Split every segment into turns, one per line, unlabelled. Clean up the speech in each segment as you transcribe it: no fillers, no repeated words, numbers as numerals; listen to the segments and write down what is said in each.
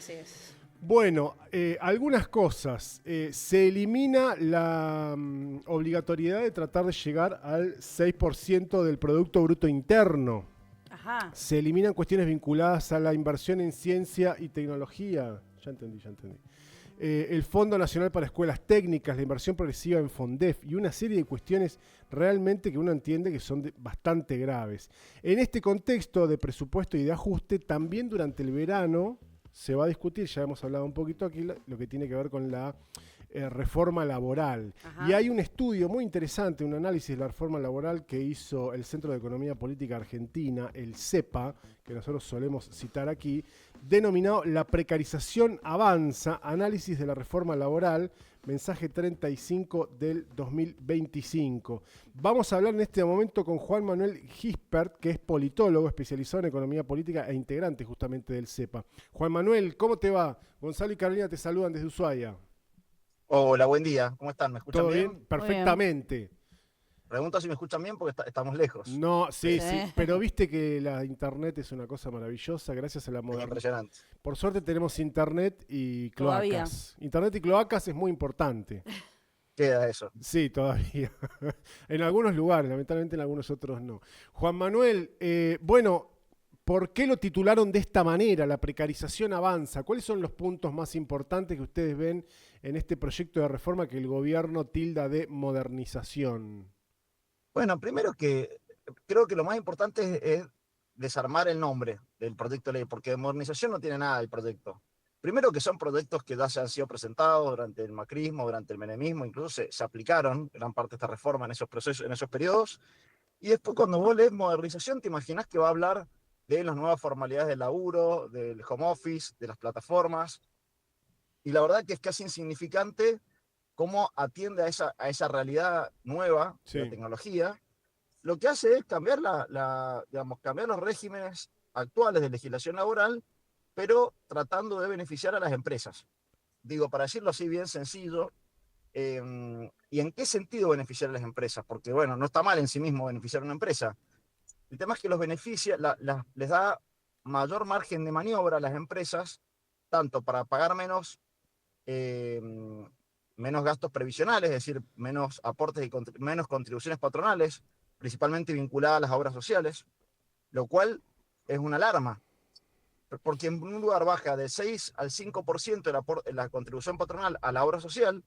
Así es.
Bueno, algunas cosas. Se elimina la obligatoriedad de tratar de llegar al 6% del Producto Bruto Interno.
Ajá.
Se eliminan cuestiones vinculadas a la inversión en ciencia y tecnología. Ya entendí. El Fondo Nacional para Escuelas Técnicas, la inversión progresiva en FONDEF y una serie de cuestiones realmente que uno entiende que son bastante graves. En este contexto de presupuesto y de ajuste, también durante el verano se va a discutir, ya hemos hablado un poquito aquí, lo que tiene que ver con la reforma laboral.
Ajá.
Y hay un estudio muy interesante, un análisis de la reforma laboral que hizo el Centro de Economía Política Argentina, el CEPA, que nosotros solemos citar aquí, denominado La precarización avanza, análisis de la reforma laboral, mensaje 35 del 2025. Vamos a hablar en este momento con Juan Manuel Gispert, que es politólogo especializado en economía política e integrante justamente del CEPA. Juan Manuel, ¿cómo te va? Gonzalo y Carolina te saludan desde Ushuaia.
Hola, buen día. ¿Cómo están? ¿Me escuchan
¿Todo
bien?
bien?
Muy bien.
Perfectamente.
Pregunto si me escuchan bien porque estamos lejos.
No, sí,
Sí.
pero viste que la internet es una cosa maravillosa gracias a la
Es
modernidad.
impresionante.
Por suerte tenemos internet y
Todavía.
cloacas. Internet y cloacas es muy importante.
Queda eso.
Sí, todavía. En algunos lugares, lamentablemente en algunos otros no. Juan Manuel, bueno, ¿por qué lo titularon de esta manera? La precarización avanza. ¿Cuáles son los puntos más importantes que ustedes ven en este proyecto de reforma que el gobierno tilda de modernización?
Bueno, primero que creo que lo más importante es desarmar el nombre del proyecto de ley, porque de modernización no tiene nada el proyecto. Primero que son proyectos que ya se han sido presentados durante el macrismo, durante el menemismo, incluso se aplicaron gran parte de esta reforma en esos procesos, en esos periodos. Y después cuando vos lees modernización, te imaginas que va a hablar de las nuevas formalidades del laburo, del home office, de las plataformas. Y la verdad que es casi insignificante cómo atiende a esa realidad nueva de la
Sí.
tecnología. Lo que hace es cambiar, digamos, cambiar los regímenes actuales de legislación laboral, pero tratando de beneficiar a las empresas. Digo, para decirlo así bien sencillo, ¿y en qué sentido beneficiar a las empresas? Porque, bueno, no está mal en sí mismo beneficiar a una empresa. El tema es que los beneficia, les da mayor margen de maniobra a las empresas, tanto para pagar eh, menos gastos previsionales, es decir, menos aportes y menos contribuciones patronales, principalmente vinculadas a las obras sociales, lo cual es una alarma, porque en un lugar baja de 6 al 5% la contribución patronal a la obra social,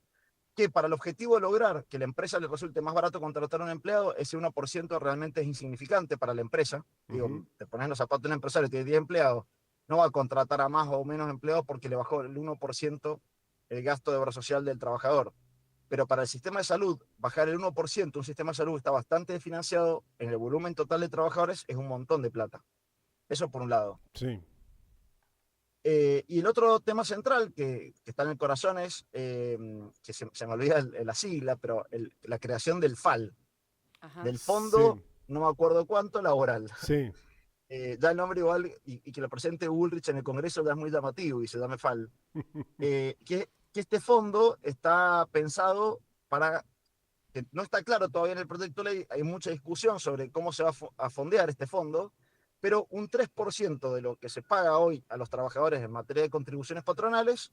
que para el objetivo de lograr que la empresa le resulte más barato contratar a un empleado, ese 1% realmente es insignificante para la empresa. Digo, te pones en los zapatos de un empresario que tiene 10 empleados, no va a contratar a más o menos empleados porque le bajó el 1% el gasto de obra social del trabajador. Pero para el sistema de salud, bajar el 1%, un sistema de salud que está bastante financiado en el volumen total de trabajadores, es un montón de plata. Eso por un lado.
Sí.
Y el otro tema central que está en el corazón es, que se me olvida la sigla, pero la creación del FAL,
Ajá.
del Fondo,
Sí,
no me acuerdo cuánto, laboral.
sí.
Ya el nombre igual, y que lo presente Ulrich en el Congreso ya es muy llamativo y se llama FAL. Que este fondo está pensado para, que no está claro todavía en el proyecto de ley, hay mucha discusión sobre cómo se va a fondear este fondo, pero un 3% de lo que se paga hoy a los trabajadores en materia de contribuciones patronales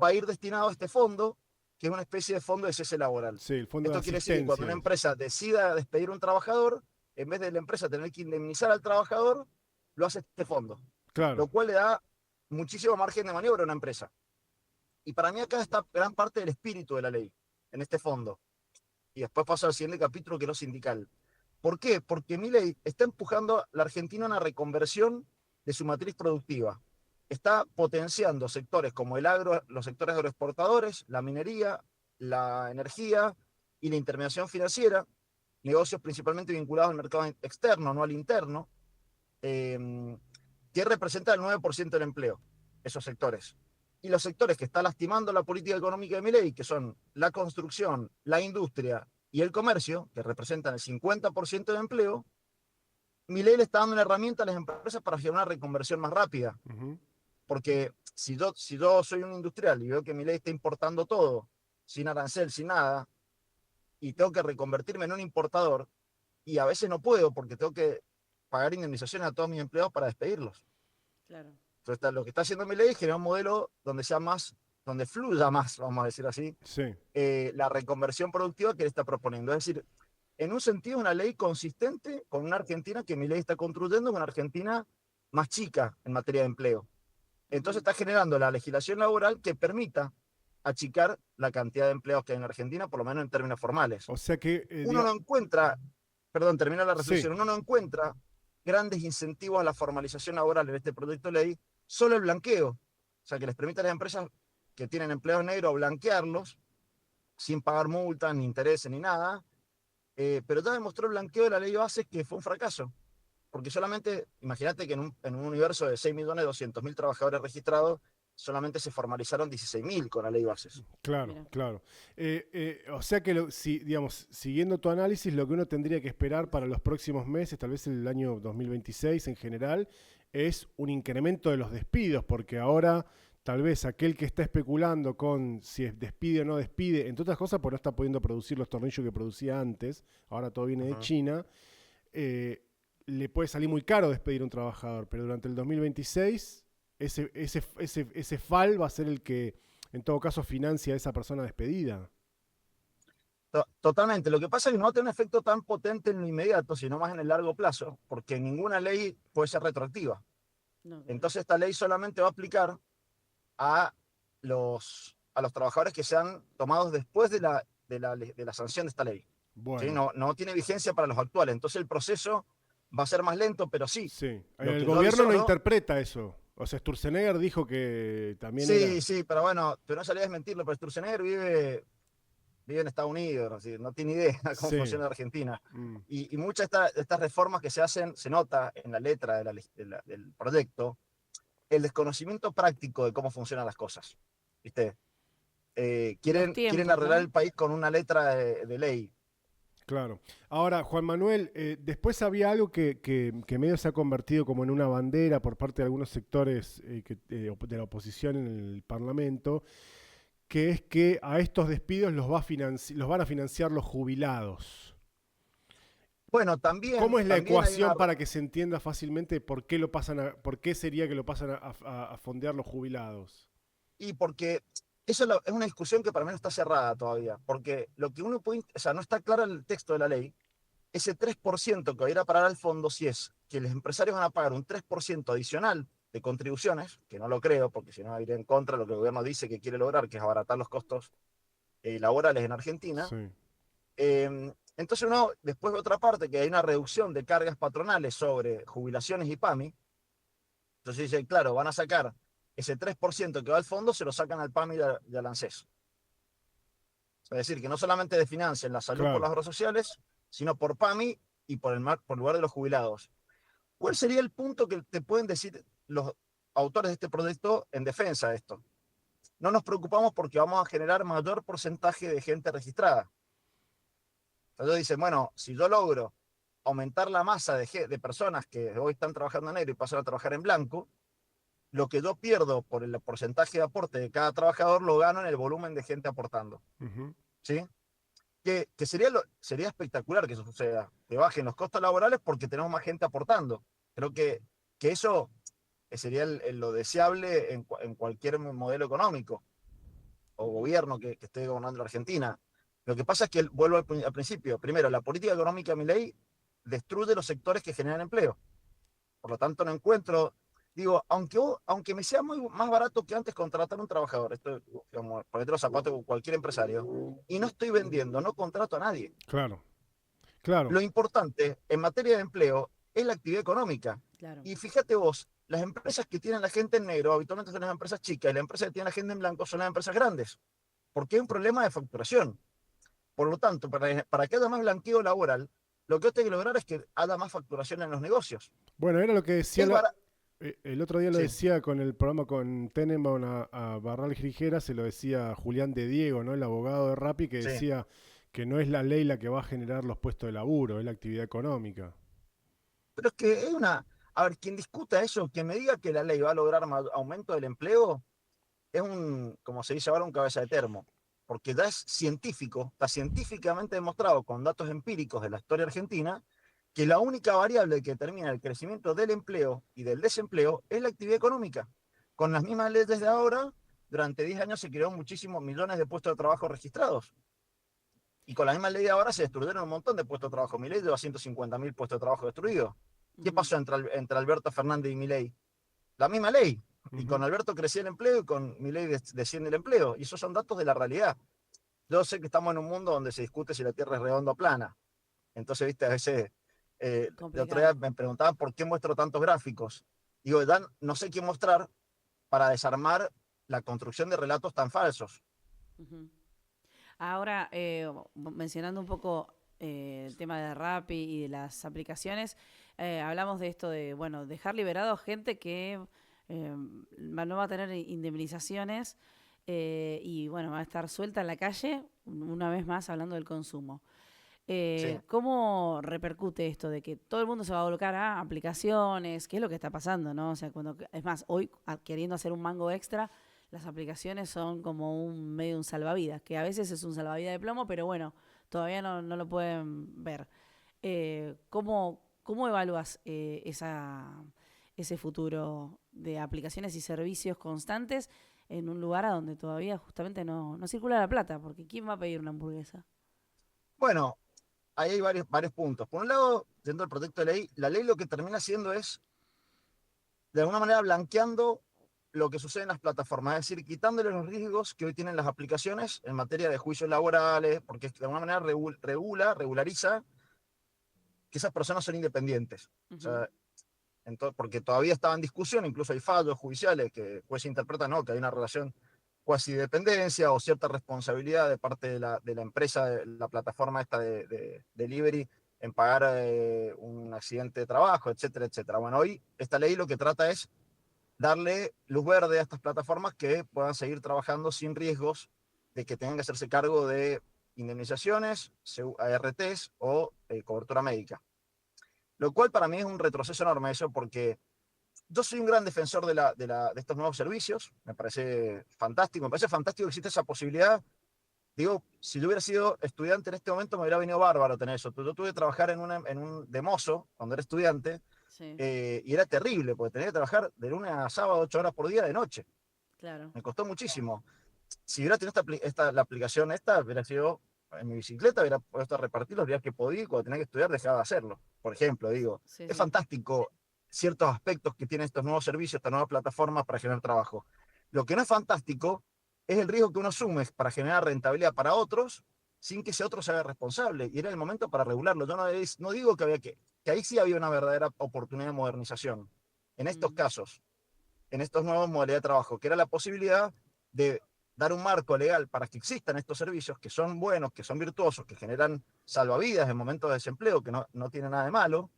va a ir destinado a este fondo, que es una especie de fondo de cese laboral.
Sí, el fondo de
Esto quiere decir que cuando
asistencia
una
es.
empresa decida despedir a un trabajador, en vez de la empresa tener que indemnizar al trabajador, lo hace este fondo,
Claro.
lo cual le da muchísimo margen de maniobra a una empresa. Y para mí acá está gran parte del espíritu de la ley, en este fondo. Y después paso al siguiente capítulo, que es lo sindical. ¿Por qué? Porque mi ley está empujando a la Argentina a una reconversión de su matriz productiva. Está potenciando sectores como el agro, los sectores agroexportadores, la minería, la energía y la intermediación financiera, negocios principalmente vinculados al mercado externo, no al interno, eh, que representa el 9% del empleo, esos sectores. Y los sectores que está lastimando la política económica de Milei, que son la construcción, la industria y el comercio, que representan el 50% del empleo, Milei le está dando una herramienta a las empresas para generar una reconversión más rápida.
Ujú.
Porque si yo soy un industrial y veo que Milei está importando todo, sin arancel, sin nada, y tengo que reconvertirme en un importador, y a veces no puedo porque tengo que pagar indemnizaciones a todos mis empleados para despedirlos.
Claro.
Entonces, lo que está haciendo Milei es generar un modelo donde sea más, donde fluya más, vamos a decir así,
Sí.
la reconversión productiva que él está proponiendo. Es decir, en un sentido, una ley consistente con una Argentina que Milei está construyendo, una Argentina más chica en materia de empleo. Entonces está generando la legislación laboral que permita achicar la cantidad de empleos que hay en Argentina, por lo menos en términos formales.
O sea que,
Uno no encuentra, perdón, termina la
sí,
reflexión, uno no encuentra grandes incentivos a la formalización laboral en este proyecto de ley, solo el blanqueo. O sea, que les permite a las empresas que tienen empleos negros blanquearlos sin pagar multas, ni intereses, ni nada. Pero ya demostró el blanqueo de la ley base que fue un fracaso. Porque solamente, imagínate que en un universo de 6.200.000 trabajadores registrados, solamente se formalizaron 16.000 con la ley bases.
claro,
Mira.
claro. O sea que, si, digamos, siguiendo tu análisis, lo que uno tendría que esperar para los próximos meses, tal vez el año 2026 en general, es un incremento de los despidos, porque ahora tal vez aquel que está especulando con si despide o no despide, entre otras cosas, porque no está pudiendo producir los tornillos que producía antes, ahora todo viene de China, le puede salir muy caro despedir a un trabajador, pero durante el 2026 ese FAL va a ser el que en todo caso financia a esa persona despedida.
Totalmente. Lo que pasa es que no tiene un efecto tan potente en lo inmediato, sino más en el largo plazo, porque ninguna ley puede ser retroactiva.
No, claro.
Entonces esta ley solamente va a aplicar a los trabajadores que sean tomados después de la sanción de esta ley. ¿Sí?
Bueno,
No tiene vigencia para los actuales. Entonces el proceso va a ser más lento, pero sí.
sí.
Lo
El
que
gobierno no
avisó,
interpreta eso. O sea, Sturzenegger dijo que también
Sí,
era...
sí, pero bueno, pero no salía a desmentirlo, pero Sturzenegger vive en Estados Unidos, así, no tiene idea cómo
Sí.
funciona Argentina.
Mm,
Y muchas de estas reformas que se hacen, se nota en la letra del proyecto, el desconocimiento práctico de cómo funcionan las cosas. ¿Viste?
Los
Quieren
tiempos,
arreglar
¿no?
el país con una letra de ley.
claro. Ahora, Juan Manuel, después había algo que medio se ha convertido como en una bandera por parte de algunos sectores de la oposición en el Parlamento, que es que a estos despidos los van a financiar los jubilados.
Bueno,
¿Cómo es la
también hay una...
ecuación para que se entienda fácilmente por qué sería que lo pasan a fondear los jubilados?
Y porque eso es una discusión que para mí no está cerrada todavía, porque lo que uno puede, o sea, no está claro el texto de la ley, ese 3% que va a ir a parar al fondo, si es que los empresarios van a pagar un 3% adicional de contribuciones, que no lo creo, porque si no va a ir en contra de lo que el gobierno dice que quiere lograr, que es abaratar los costos laborales en Argentina.
Sí.
Entonces uno, después de otra parte, que hay una reducción de cargas patronales sobre jubilaciones y PAMI, entonces dice, claro, van a sacar ese 3% que va al fondo, se lo sacan al PAMI y al ANSES. Es decir, que no solamente desfinancian la salud por
Claro.
las obras sociales, sino por PAMI y por lugar de los jubilados. ¿Cuál sería el punto que te pueden decir los autores de este proyecto en defensa de esto? No nos preocupamos porque vamos a generar mayor porcentaje de gente registrada. Entonces dicen, bueno, si yo logro aumentar la masa de personas que hoy están trabajando en negro y pasan a trabajar en blanco, lo que yo pierdo por el porcentaje de aporte de cada trabajador lo gano en el volumen de gente aportando.
Uh-huh.
¿Sí? Que sería espectacular que eso suceda, que bajen los costos laborales porque tenemos más gente aportando. Creo que eso sería lo deseable en cualquier modelo económico o gobierno que esté gobernando la Argentina. Lo que pasa es que, vuelvo al principio, primero, la política económica de Milei destruye los sectores que generan empleo. Por lo tanto, no encuentro, digo, aunque me sea más barato que antes contratar un trabajador, esto, digamos, ponerte los zapatos de cualquier empresario, y no estoy vendiendo, no contrato a nadie.
Claro, claro.
Lo importante en materia de empleo es la actividad económica.
Claro.
Y fíjate vos, las empresas que tienen la gente en negro habitualmente son las empresas chicas y las empresas que tienen la gente en blanco son las empresas grandes, porque hay un problema de facturación. Por lo tanto, para que haya más blanqueo laboral, lo que hay que lograr es que haya más facturación en los negocios.
Bueno, era lo que decía
Es
el otro día lo
Sí.
decía con el programa con Tenenbaum a Barral Grijera, se lo decía Julián de Diego, ¿no? El abogado de Rappi, que
Sí.
decía que no es la ley la que va a generar los puestos de laburo, es la actividad económica.
Pero es que es una... A ver, quien discuta eso, quien me diga que la ley va a lograr aumento del empleo, es como se dice ahora, un cabeza de termo. Porque ya es científico, está científicamente demostrado con datos empíricos de la historia argentina, que la única variable que determina el crecimiento del empleo y del desempleo es la actividad económica. con las mismas leyes de ahora, durante 10 años se creó muchísimos millones de puestos de trabajo registrados. Y con la misma ley de ahora se destruyeron un montón de puestos de trabajo. Milei lleva 150.000 puestos de trabajo destruidos. ¿Qué pasó entre Alberto Fernández y Milei? La misma ley. Y con Alberto crecía el empleo y con Milei desciende el empleo. Y esos son datos de la realidad. Yo sé que estamos en un mundo donde se discute si la Tierra es redonda o plana. Entonces, viste, a veces, el otro día me preguntaban por qué muestro tantos gráficos. Digo, Dan, no sé qué mostrar para desarmar la construcción de relatos tan falsos.
Ahora, mencionando un poco el tema de Rappi y de las aplicaciones, hablamos de esto de, bueno, dejar liberado a gente que no va a tener indemnizaciones y, bueno, va a estar suelta en la calle, una vez más hablando del consumo.
Sí.
¿Cómo repercute esto de que todo el mundo se va a volcar a aplicaciones? ¿Qué es lo que está pasando, no? O sea, es más, hoy queriendo hacer un mango extra, las aplicaciones son como un medio un salvavidas, que a veces es un salvavidas de plomo, pero bueno, todavía no lo pueden ver. ¿Cómo evalúas ese futuro de aplicaciones y servicios constantes en un lugar a donde todavía justamente no circula la plata? Porque ¿quién va a pedir una hamburguesa?
Bueno, ahí hay varios puntos. Por un lado, dentro del proyecto de ley, la ley lo que termina haciendo es, de alguna manera, blanqueando lo que sucede en las plataformas, es decir, quitándole los riesgos que hoy tienen las aplicaciones en materia de juicios laborales, porque de alguna manera regulariza que esas personas son independientes. O sea, porque todavía estaba en discusión, incluso hay fallos judiciales que el juez interpreta, ¿no?, que hay una relación cuasi dependencia o cierta responsabilidad de parte de la empresa, de la plataforma esta de delivery, en pagar un accidente de trabajo, etcétera, etcétera. Bueno, hoy esta ley lo que trata es darle luz verde a estas plataformas que puedan seguir trabajando sin riesgos de que tengan que hacerse cargo de indemnizaciones, ARTs o cobertura médica. Lo cual para mí es un retroceso enorme eso, porque yo soy un gran defensor de estos nuevos servicios, me parece fantástico que existe esa posibilidad. Digo, si yo hubiera sido estudiante en este momento me hubiera venido bárbaro tener eso. Yo tuve que trabajar en un de mozo cuando era estudiante,
Sí,
y era terrible, porque tenía que trabajar de lunes a sábado 8 horas por día de noche.
claro.
Me costó muchísimo. Si hubiera tenido la aplicación esta, hubiera sido en mi bicicleta, hubiera puesto a repartir los días que podía y cuando tenía que estudiar dejaba de hacerlo. Por ejemplo, digo,
Sí,
es
sí.
fantástico ciertos aspectos que tienen estos nuevos servicios, estas nuevas plataformas para generar trabajo. Lo que no es fantástico es el riesgo que uno asume para generar rentabilidad para otros sin que ese otro se haga responsable. Y era el momento para regularlo. Yo no digo que ahí sí había una verdadera oportunidad de modernización. En estos casos, en estos nuevos modalidades de trabajo, que era la posibilidad de dar un marco legal para que existan estos servicios que son buenos, que son virtuosos, que generan salvavidas en momentos de desempleo, que no tiene nada de malo,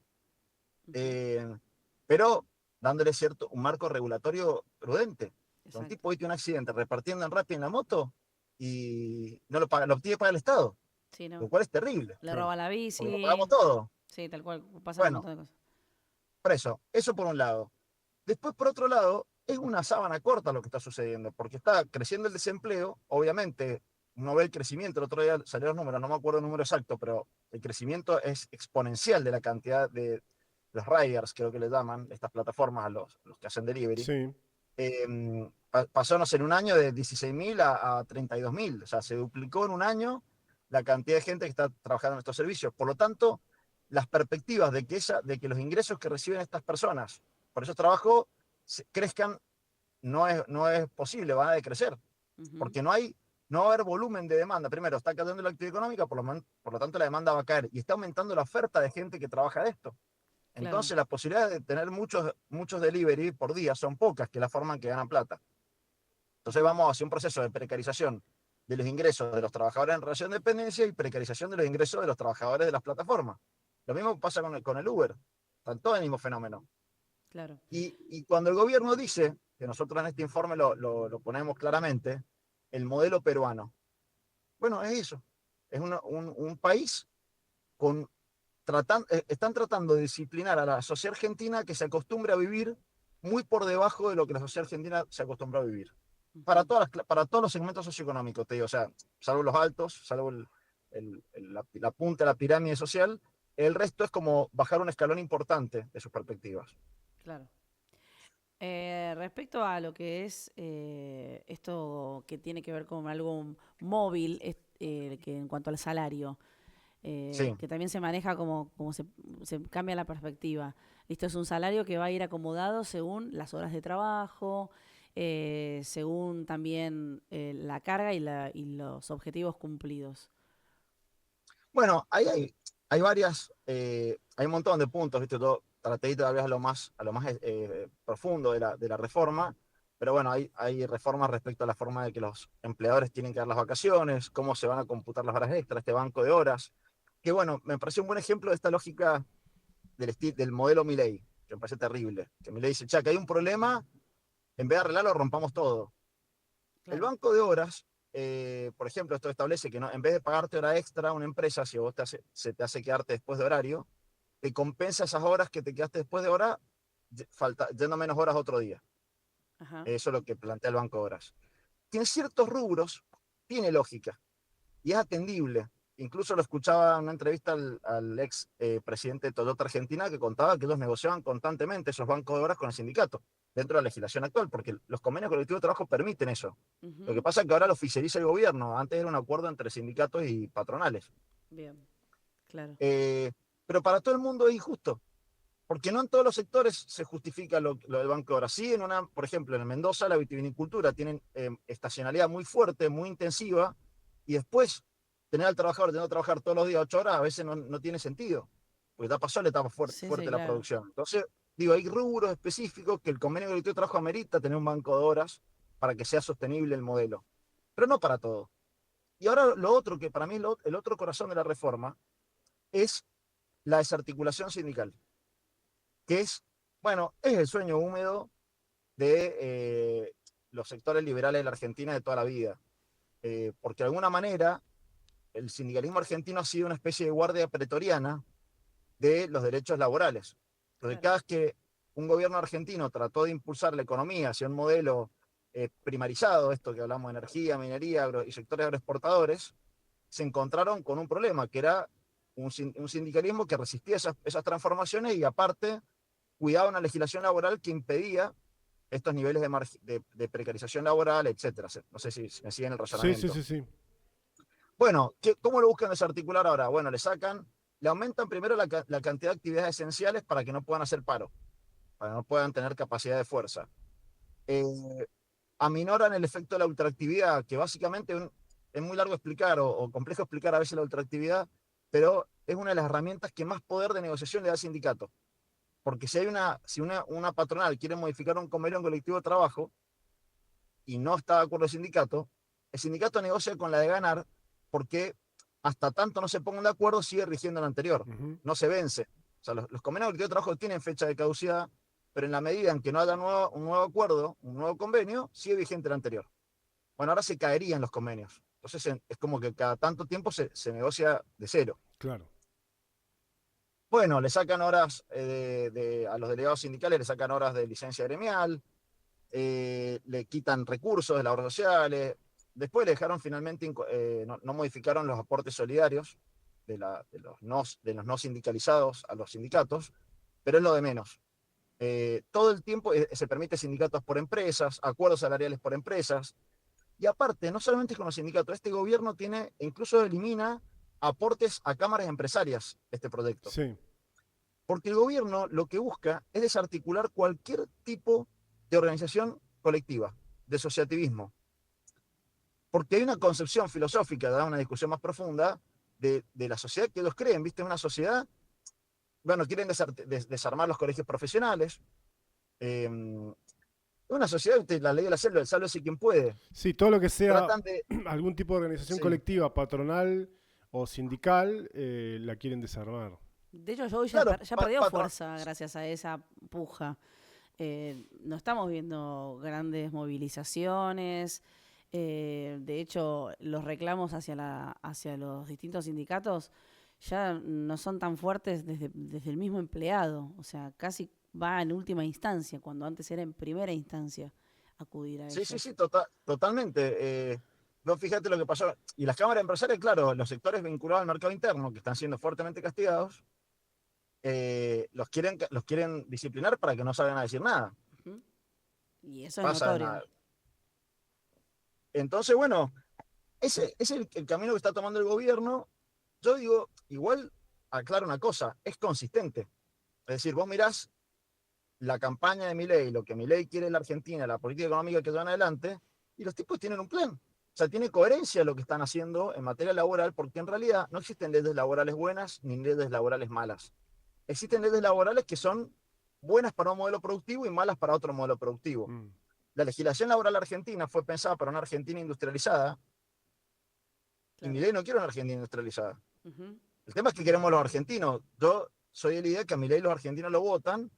pero dándole un marco regulatorio prudente. Un
Exacto.
tipo hoy tiene un accidente repartiendo en Rappi en la moto y no lo paga, lo tiene que pagar el Estado,
Sí,
lo
no.
cual es terrible,
Le roba la
porque lo
bici.
pagamos todo.
Sí, tal cual. Pasan un
Bueno,
montón de cosas.
por eso por un lado. Después, por otro lado, es una sábana corta lo que está sucediendo, porque está creciendo el desempleo, obviamente uno ve el crecimiento, el otro día salieron los números, no me acuerdo el número exacto, pero el crecimiento es exponencial de la cantidad de los riders, creo que le llaman, estas plataformas a los que hacen delivery.
Sí.
Pasó, no sé, en un año de 16.000 a 32.000, o sea, se duplicó en un año la cantidad de gente que está trabajando en estos servicios. Por lo tanto, las perspectivas de que los ingresos que reciben estas personas por esos trabajos crezcan no es posible, van a decrecer, porque no va a haber volumen de demanda. Primero, está cayendo la actividad económica, por lo tanto la demanda va a caer y está aumentando la oferta de gente que trabaja de esto.
Claro.
Entonces, las posibilidades de tener muchos delivery por día son pocas, que es la forma en que ganan plata. Entonces vamos hacia un proceso de precarización de los ingresos de los trabajadores en relación de dependencia y precarización de los ingresos de los trabajadores de las plataformas. Lo mismo pasa con el Uber, están todos en el mismo fenómeno.
Claro.
Y cuando el gobierno dice, que nosotros en este informe lo ponemos claramente, el modelo peruano, bueno, es eso, es un país con están tratando de disciplinar a la sociedad argentina que se acostumbre a vivir muy por debajo de lo que la sociedad argentina se acostumbra a vivir. Para todos los segmentos socioeconómicos, te digo, o sea, salvo los altos, salvo la punta de la pirámide social, el resto es como bajar un escalón importante de sus perspectivas.
Claro. Respecto a lo que es esto que tiene que ver con algo móvil, que en cuanto al salario,
Sí.
que también se maneja como se cambia la perspectiva. Esto es un salario que va a ir acomodado según las horas de trabajo, según también la carga y los objetivos cumplidos.
Bueno, ahí hay varias, hay un montón de puntos, ¿viste? Todo, traté de ir tal vez a lo más profundo de la reforma, pero bueno, hay reformas respecto a la forma de que los empleadores tienen que dar las vacaciones, cómo se van a computar las horas extras, este banco de horas, que bueno, me pareció un buen ejemplo de esta lógica del modelo Milei, que me parece terrible, que Milei dice, che, que hay un problema, en vez de arreglarlo, rompamos todo. El
Claro.
banco de horas, por ejemplo, esto establece que no, en vez de pagarte hora extra a una empresa, si vos se te hace quedarte después de horario, te compensa esas horas que te quedaste después de hora, yendo menos horas otro día.
Ajá.
Eso es lo que plantea el banco de horas. Que en ciertos rubros tiene lógica y es atendible. Incluso lo escuchaba en una entrevista al ex presidente de Toyota Argentina que contaba que ellos negociaban constantemente esos bancos de horas con el sindicato dentro de la legislación actual, porque los convenios colectivos de trabajo permiten eso. Lo que
Ujú.
pasa es que ahora lo oficializa el gobierno. Antes era un acuerdo entre sindicatos y patronales.
Bien, claro.
Eh, pero para todo el mundo es injusto, porque no en todos los sectores se justifica lo del banco de horas. Sí, por ejemplo, en Mendoza la vitivinicultura tienen estacionalidad muy fuerte, muy intensiva, y después tener al trabajador teniendo que trabajar todos los días 8 horas a veces no tiene sentido, porque ya pasó la etapa
Sí, sí,
fuerte de la
claro.
producción. Entonces, digo, hay rubros específicos que el convenio colectivo de trabajo amerita tener un banco de horas para que sea sostenible el modelo, pero no para todo. Y ahora lo otro, que para mí es el otro corazón de la reforma, es la desarticulación sindical, que es, bueno, es el sueño húmedo de los sectores liberales de la Argentina de toda la vida. Porque de alguna manera el sindicalismo argentino ha sido una especie de guardia pretoriana de los derechos laborales. Entonces,
Claro.
cada vez que un gobierno argentino trató de impulsar la economía hacia un modelo primarizado, esto que hablamos de energía, minería y sectores agroexportadores, se encontraron con un problema, que era un sindicalismo que resistía esas transformaciones y aparte cuidaba una legislación laboral que impedía estos niveles de precarización laboral, etcétera. No sé si me siguen el
Sí, sí,
razonamiento.
sí, sí.
Bueno, ¿cómo lo buscan desarticular ahora? Bueno, le aumentan primero la cantidad de actividades esenciales para que no puedan hacer paro, para que no puedan tener capacidad de fuerza. Eh, Aminoran el efecto de la ultraactividad, que básicamente es muy largo explicar o complejo explicar a veces la ultraactividad, pero es una de las herramientas que más poder de negociación le da al sindicato. Porque si una patronal quiere modificar un convenio colectivo de trabajo y no está de acuerdo el sindicato negocia con la de ganar porque hasta tanto no se pongan de acuerdo sigue rigiendo el anterior,
Ujú.
no se vence. O sea, los convenios colectivos de trabajo tienen fecha de caducidad, pero en la medida en que no haya un nuevo acuerdo, un nuevo convenio, sigue vigente el anterior. Bueno, ahora se caerían los convenios. Entonces es como que cada tanto tiempo se negocia de cero.
Claro.
Bueno, le sacan horas a los delegados sindicales, le sacan horas de licencia gremial, le quitan recursos de las obras sociales. Después le dejaron finalmente, no modificaron los aportes solidarios de los no sindicalizados a los sindicatos, pero es lo de menos. Todo el tiempo se permite sindicatos por empresas, acuerdos salariales por empresas, y aparte, no solamente con los sindicatos, este gobierno tiene, e incluso elimina aportes a cámaras empresarias, este proyecto.
Sí.
Porque el gobierno lo que busca es desarticular cualquier tipo de organización colectiva, de asociativismo. Porque hay una concepción filosófica, da una discusión más profunda, de la sociedad que ellos creen, ¿viste? Una sociedad, bueno, quieren desarmar los colegios profesionales. Una sociedad, la ley de la selva, el sálvese quien puede.
Sí, todo lo que sea
Tratan de.
algún tipo de organización
Sí,
colectiva, patronal o sindical, la quieren desarmar.
De hecho, Joe
claro,
ya perdió fuerza gracias a esa puja. No estamos viendo grandes movilizaciones. De hecho, los reclamos hacia los distintos sindicatos ya no son tan fuertes desde el mismo empleado. O sea, casi va en última instancia, cuando antes era en primera instancia acudir a
sí, sí,
ellos.
sí, totalmente. No, fíjate lo que pasó. Y las cámaras empresariales, claro, los sectores vinculados al mercado interno, que están siendo fuertemente castigados, los quieren disciplinar para que no salgan a decir nada.
Ujú. Y eso es
pasa
notorio.
Entonces, bueno, ese es el camino que está tomando el gobierno. Yo digo, igual, aclaro una cosa, es consistente. Es decir, vos mirás la campaña de Milei, lo que Milei quiere en la Argentina, la política económica que llevan adelante, y los tipos tienen un plan. O sea, tiene coherencia lo que están haciendo en materia laboral, porque en realidad no existen leyes laborales buenas ni leyes laborales malas. Existen leyes laborales que son buenas para un modelo productivo y malas para otro modelo productivo.
Mm.
La legislación laboral argentina fue pensada para una Argentina industrializada, y
Claro.
Milei no quiere una Argentina industrializada.
Ujú.
El tema es que queremos los argentinos. Yo soy de la idea que a Milei los argentinos lo votan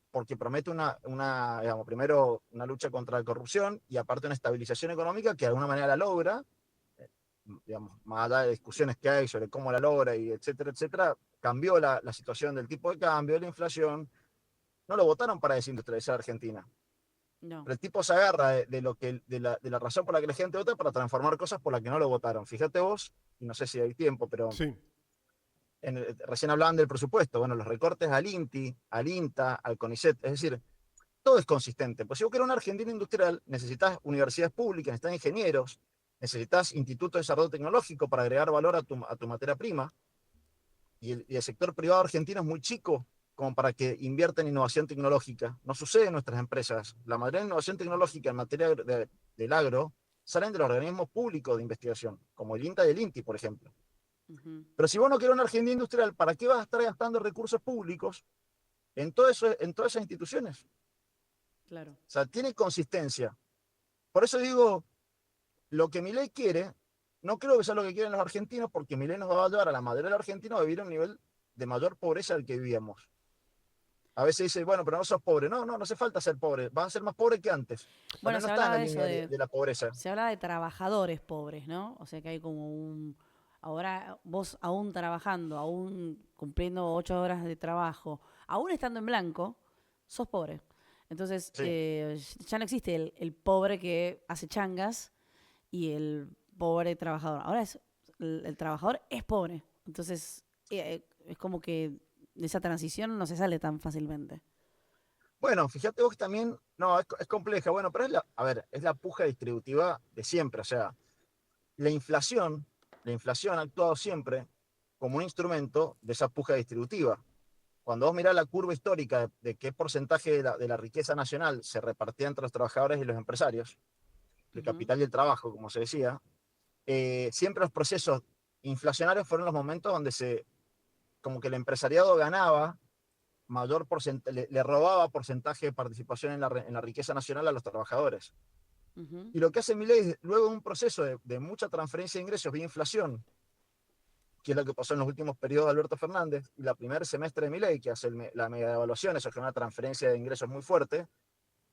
porque promete digamos, primero una lucha contra la corrupción y aparte una estabilización económica que de alguna manera la logra, digamos, más allá de discusiones que hay sobre cómo la logra y etcétera, etcétera, cambió la situación del tipo de cambio, de la inflación. No lo votaron para desindustrializar Argentina.
No.
Pero el tipo se agarra de la razón por la que la gente vota para transformar cosas por las que no lo votaron. Fíjate vos, y no sé si hay tiempo, pero
Sí.
recién hablaban del presupuesto, bueno, los recortes al INTI, al INTA, al CONICET, es decir, todo es consistente. Pues si vos querés una Argentina industrial, necesitas universidades públicas, necesitas ingenieros, necesitas institutos de desarrollo tecnológico para agregar valor a tu materia prima, y el sector privado argentino es muy chico como para que invierta en innovación tecnológica. No sucede en nuestras empresas. La mayoría de innovación tecnológica en materia del agro salen de los organismos públicos de investigación, como el INTA y el INTI, por ejemplo.
Ujú.
Pero si vos no querés una Argentina industrial, ¿para qué vas a estar gastando recursos públicos en todas esas instituciones?
Claro.
O sea, tiene consistencia. Por eso digo, lo que Milei quiere, no creo que sea lo que quieren los argentinos, porque Milei nos va a llevar a la mayoría de los argentinos a vivir a un nivel de mayor pobreza al que vivíamos. A veces dice, bueno, pero no sos pobre. No hace falta ser pobre. Vas a ser más pobre que antes.
Bueno,
También no
se
está en
hablaba
la
de eso,
línea de la pobreza.
se habla de trabajadores pobres, ¿no? O sea que hay como ahora vos aún trabajando, aún cumpliendo 8 horas de trabajo, aún estando en blanco, sos pobre. Entonces,
Sí.
ya no existe el pobre que hace changas y el pobre trabajador. Ahora el trabajador es pobre. Entonces, es como que de esa transición no se sale tan fácilmente.
Bueno, fíjate vos que también, no, es compleja. Bueno, pero a ver, es la puja distributiva de siempre. O sea, la inflación, la inflación ha actuado siempre como un instrumento de esa puja distributiva. Cuando vos mirás la curva histórica de qué porcentaje de la riqueza nacional se repartía entre los trabajadores y los empresarios, el
Ujú.
capital y el trabajo, como se decía, siempre los procesos inflacionarios fueron los momentos donde como que el empresariado ganaba mayor porcentaje, le robaba porcentaje de participación en la riqueza nacional a los trabajadores.
Ujú.
Y lo que hace Milei es, luego de un proceso de mucha transferencia de ingresos vía inflación, que es lo que pasó en los últimos periodos de Alberto Fernández, y la primer semestre de Milei, que hace la mega devaluación, eso es una transferencia de ingresos muy fuerte,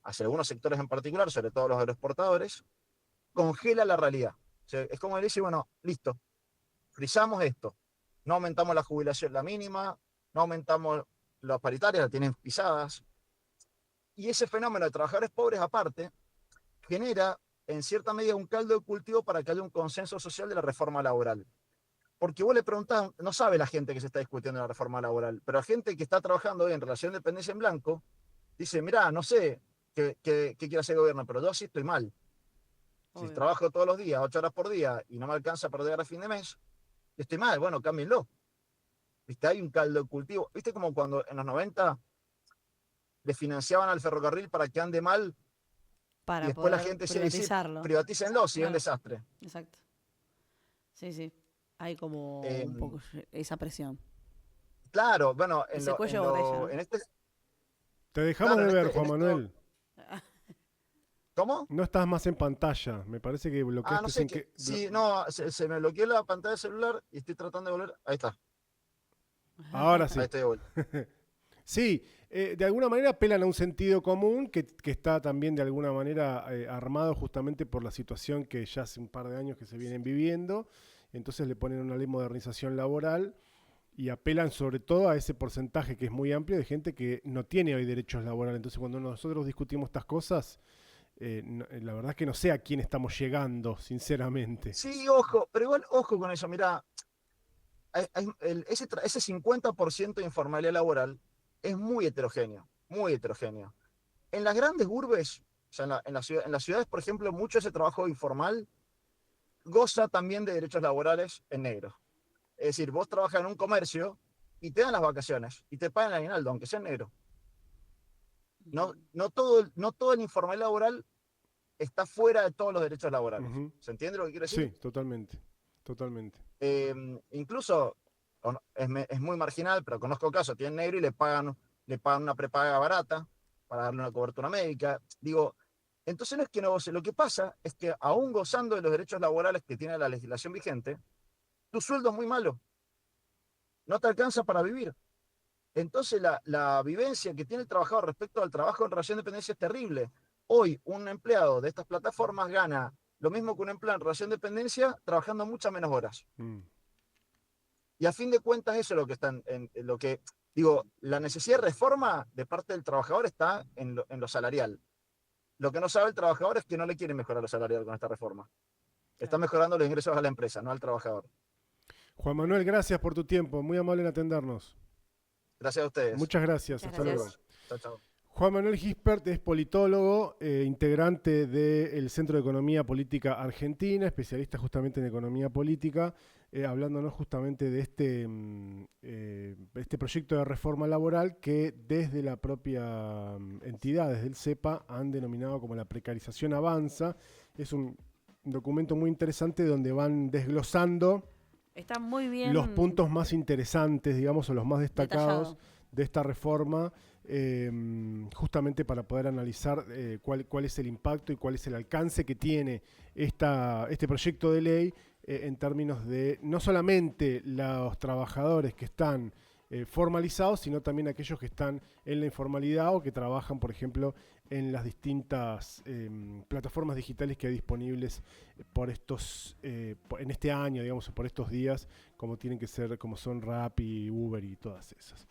hacia algunos sectores en particular, sobre todo los agroexportadores, congela la realidad. O sea, es como él dice, bueno, listo, frizamos esto, no aumentamos la jubilación, la mínima, no aumentamos las paritarias, las tienen pisadas, y ese fenómeno de trabajadores pobres aparte genera en cierta medida un caldo de cultivo para que haya un consenso social de la reforma laboral. Porque vos le preguntás, no sabe la gente que se está discutiendo la reforma laboral, pero la gente que está trabajando hoy en relación de dependencia en blanco, dice, mirá, no sé qué quiere hacer el gobierno, pero yo sí estoy mal. Si
Obvio.
trabajo todos los días, 8 horas por día, y no me alcanza para llegar a fin de mes, estoy mal, bueno, cámbienlo. ¿Viste? Hay un caldo de cultivo. ¿Viste como cuando en los 90 le financiaban al ferrocarril para que ande mal y
Para
después la
poder
gente decía, sí,
privatizarlo.
privatícenlo si es un
Claro,
desastre?
exacto. Sí, sí. Hay como
Eh,
un poco esa presión.
claro, bueno,
Ese cuello de botella, ¿no?
en este,
Te dejamos
claro,
de ver, Juan Manuel.
¿cómo?
No estás más en pantalla. Me parece que
Ah, no
bloqueaste
sé
sin
qué.
que.
Sí, no, se me bloqueó la pantalla del celular y estoy tratando de volver. Ahí está,
Ahora
ahí
sí.
estoy de vuelta.
Sí, de alguna manera apelan a un sentido común que está también de alguna manera armado justamente por la situación que ya hace un par de años que se vienen viviendo. Entonces le ponen una ley de modernización laboral y apelan sobre todo a ese porcentaje que es muy amplio de gente que no tiene hoy derechos laborales. Entonces cuando nosotros discutimos estas cosas, la verdad es que no sé a quién estamos llegando, sinceramente.
Sí, ojo, pero igual ojo con eso. Mirá, ese 50% de informalidad laboral es muy heterogéneo, muy heterogéneo. En las grandes urbes sea, en las ciudades, por ejemplo, mucho ese trabajo informal goza también de derechos laborales en negro. Es decir, vos trabajas en un comercio y te dan las vacaciones y te pagan el aguinaldo, aunque sea en negro. No todo el informal laboral está fuera de todos los derechos laborales.
Ujú.
¿Se entiende lo que quiero decir?
Sí, totalmente. Totalmente.
Incluso es muy marginal, pero conozco casos, tienen negro y le pagan una prepaga barata para darle una cobertura médica. Digo, entonces no es que no goce, lo que pasa es que aún gozando de los derechos laborales que tiene la legislación vigente, tu sueldo es muy malo, no te alcanza para vivir. Entonces la vivencia que tiene el trabajador respecto al trabajo en relación de dependencia es terrible. Hoy un empleado de estas plataformas gana lo mismo que un empleado en relación de dependencia trabajando muchas menos horas. Y a fin de cuentas eso es lo que están en lo que digo, la necesidad de reforma de parte del trabajador está en lo salarial. Lo que no sabe el trabajador es que no le quieren mejorar lo salarial con esta reforma. Está mejorando los ingresos a la empresa, no al trabajador.
Juan Manuel, gracias por tu tiempo. Muy amable en atendernos.
Gracias a ustedes.
Muchas gracias.
Muchas
Hasta
gracias.
luego.
Chao, chao.
Juan Manuel Gispert es politólogo, integrante del Centro de Economía Política Argentina, especialista justamente en economía política, hablándonos justamente de este proyecto de reforma laboral que desde la propia entidad, desde el CEPA, han denominado como la precarización avanza. Es un documento muy interesante donde van desglosando
Está muy bien
los puntos más interesantes, digamos, o los más destacados
detallado.
de esta reforma, justamente para poder analizar cuál es el impacto y cuál es el alcance que tiene este proyecto de ley en términos de no solamente los trabajadores que están formalizados, sino también aquellos que están en la informalidad o que trabajan, por ejemplo, en las distintas plataformas digitales que hay disponibles por en este año, digamos, por estos días, como tienen que ser, como son Rappi, Uber y todas esas.